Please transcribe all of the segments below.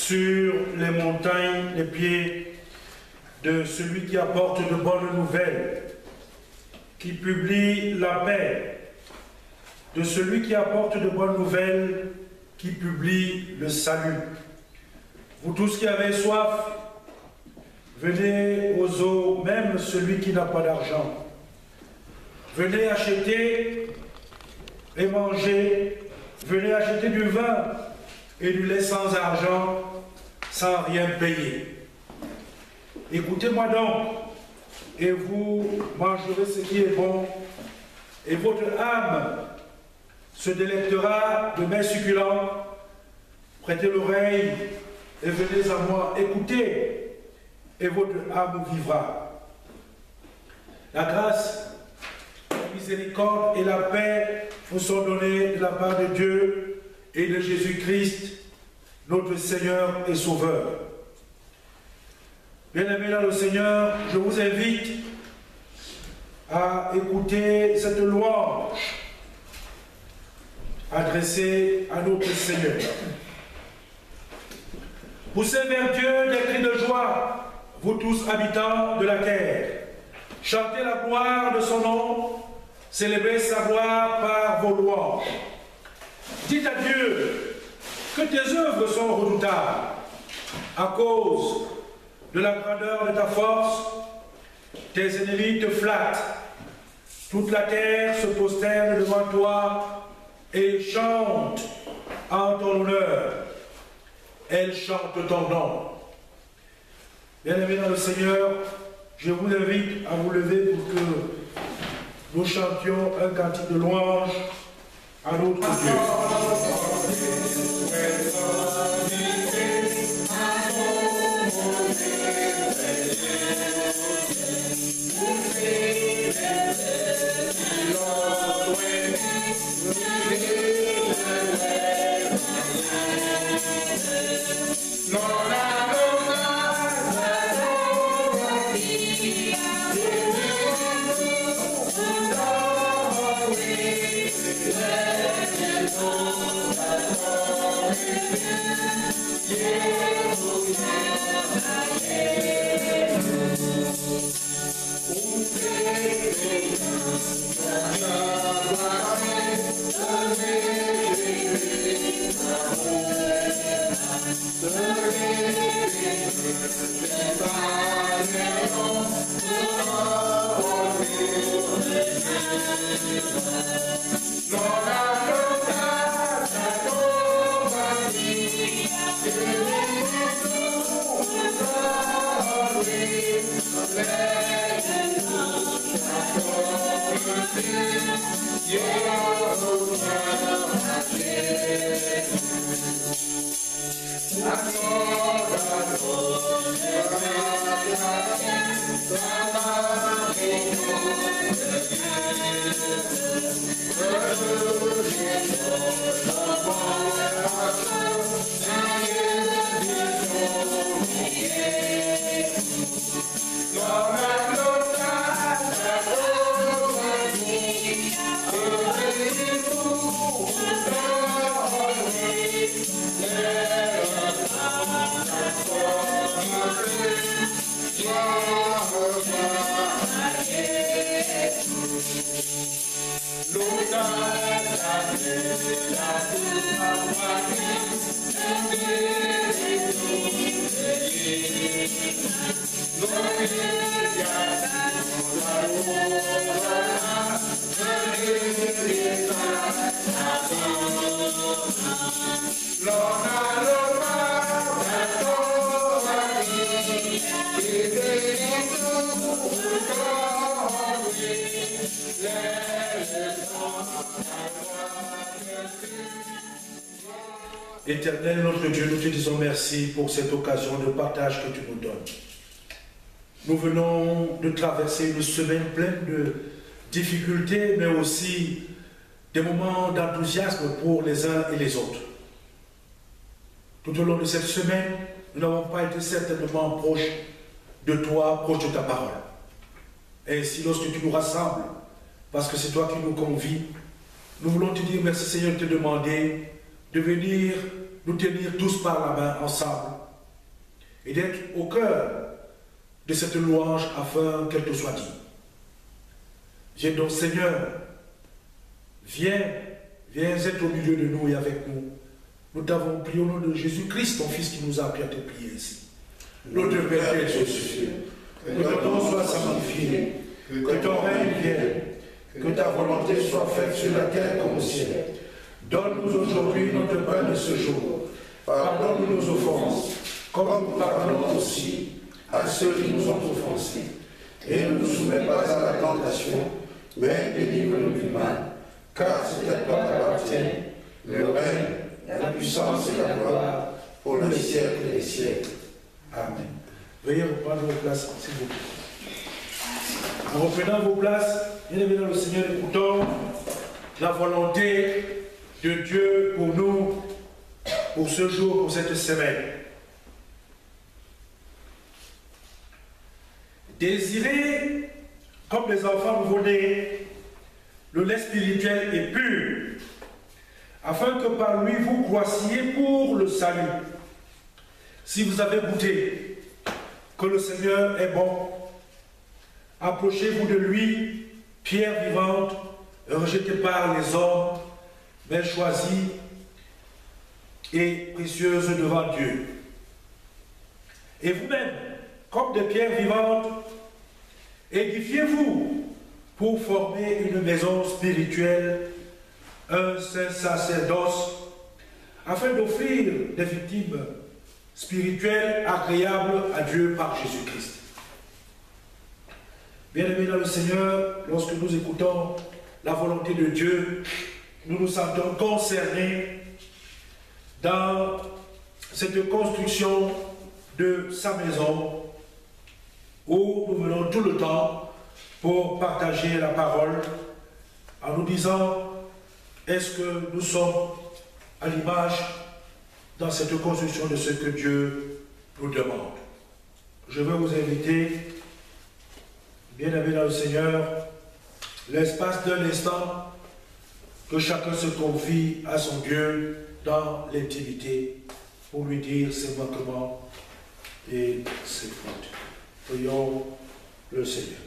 sur les montagnes les pieds de celui qui apporte de bonnes nouvelles, qui publie la paix, de celui qui apporte de bonnes nouvelles, qui publie le salut. Vous tous qui avez soif, venez aux eaux, même celui qui n'a pas d'argent. Venez acheter et manger, venez acheter du vin et du lait sans argent, sans rien payer. Écoutez-moi donc, et vous mangerez ce qui est bon, et votre âme se délectera de mets succulents. Prêtez l'oreille et venez à moi, écoutez, et votre âme vivra. La grâce, la miséricorde et la paix vous sont données de la part de Dieu et de Jésus-Christ, notre Seigneur et Sauveur. Bien-aimés dans le Seigneur, je vous invite à écouter cette louange adressée à notre Seigneur. Poussez vers Dieu des cris de joie, vous tous habitants de la terre. Chantez la gloire de son nom, célébrez sa gloire par vos louanges. Dites à Dieu que tes œuvres sont redoutables à cause de la grandeur de ta force. Tes ennemis te flattent. Toute la terre se prosterne devant toi et chante en ton honneur. Elle chante ton nom. Bien-aimés dans le Seigneur, je vous invite à vous lever pour que nous chantions un cantique de louange à notre Dieu. Éternel, notre Dieu, nous te disons merci pour cette occasion de partage que tu nous donnes. Nous venons de traverser une semaine pleine de difficultés, mais aussi des moments d'enthousiasme pour les uns et les autres. Tout au long de cette semaine, nous n'avons pas été certainement proches de toi, proches de ta parole. Et ainsi, lorsque tu nous rassembles, parce que c'est toi qui nous convies, nous voulons te dire merci Seigneur, de te demander de venir nous tenir tous par la main ensemble et d'être au cœur de cette louange afin qu'elle te soit dite. Viens donc Seigneur, viens être au milieu de nous et avec nous. Nous t'avons prié au nom de Jésus-Christ, ton Fils qui nous a appris à te prier ainsi. Notre Père qui es aux cieux, que ton nom soit sanctifié, que ton règne vienne, que ta volonté soit faite sur la terre comme au ciel. Donne-nous aujourd'hui notre pain de ce jour. Pardonne-nous nos offenses, comme nous pardonnons aussi à ceux qui nous ont offensés. Et ne nous soumets pas à la tentation, mais délivre-nous du mal. Car c'est à toi qu'appartiennent le règne, la puissance et la gloire pour les siècles des siècles. Amen. Veuillez reprendre vos places, s'il vous plaît. En reprenant vos places, bien évidemment le Seigneur, écoutons la volonté de Dieu pour nous, pour ce jour, pour cette semaine. Désirez, comme les enfants nouveau-nés, le lait spirituel et pur, afin que par lui vous croissiez pour le salut. Si vous avez goûté que le Seigneur est bon, approchez-vous de lui, pierre vivante, rejetée par les hommes, mais choisie et précieuse devant Dieu. Et vous-même, comme des pierres vivantes, édifiez-vous pour former une maison spirituelle, un saint sacerdoce, afin d'offrir des victimes spirituelles agréables à Dieu par Jésus-Christ. Bien-aimés dans le Seigneur, lorsque nous écoutons la volonté de Dieu, nous nous sentons concernés dans cette construction de sa maison, où nous venons tout le temps pour partager la parole en nous disant, est-ce que nous sommes à l'image dans cette construction de ce que Dieu nous demande? Je veux vous inviter, bien-aimés dans le Seigneur, l'espace d'un instant, que chacun se confie à son Dieu dans l'intimité pour lui dire ses manquements et ses fautes. Prions le Seigneur.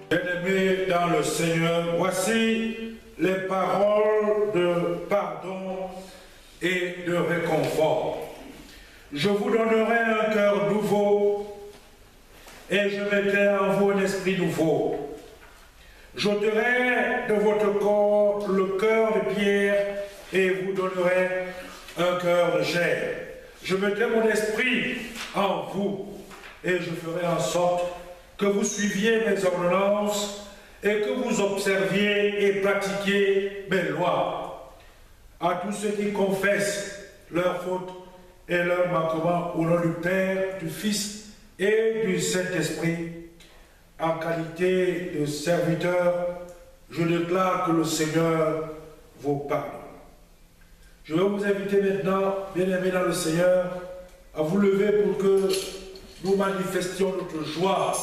Bien-aimés dans le Seigneur, voici les paroles de pardon et de réconfort. Je vous donnerai un cœur nouveau et je mettrai en vous un esprit nouveau. J'ôterai de votre corps le cœur de pierre et vous donnerai un cœur de chair. Je mettrai mon esprit en vous et je ferai en sorte que vous suiviez mes ordonnances et que vous observiez et pratiquiez mes lois. à tous ceux qui confessent leurs fautes et leurs manquements au nom du Père, du Fils et du Saint-Esprit. En qualité de serviteur, je déclare que le Seigneur vous pardonne. Je vais vous inviter maintenant, bien-aimés dans le Seigneur, à vous lever pour que nous manifestions notre joie.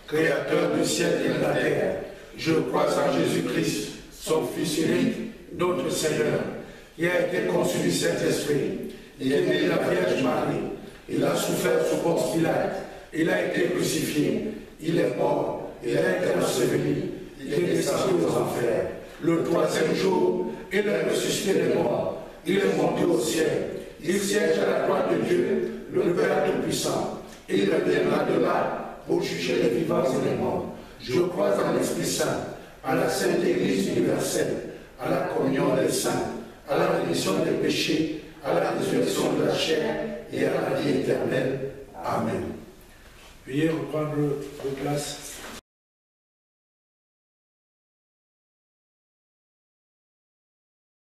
Créateur du ciel et de la terre, je crois en Jésus-Christ, son Fils unique, notre Seigneur, qui a été conçu du Saint-Esprit, il est né de la Vierge Marie, il a souffert sous Ponce Pilate, il a été crucifié, il est mort, il a été enseveli, il est descendu aux enfers. Le troisième jour, il est ressuscité des morts, il est monté au ciel, il siège à la droite de Dieu, le Père Tout-Puissant, et il reviendra de là pour juger les vivants et les morts. Je crois en l'Esprit Saint, à la Sainte Église universelle, à la communion des saints, à la rémission des péchés, à la résurrection de la chair et à la vie éternelle. Amen. Veuillez reprendre vos places.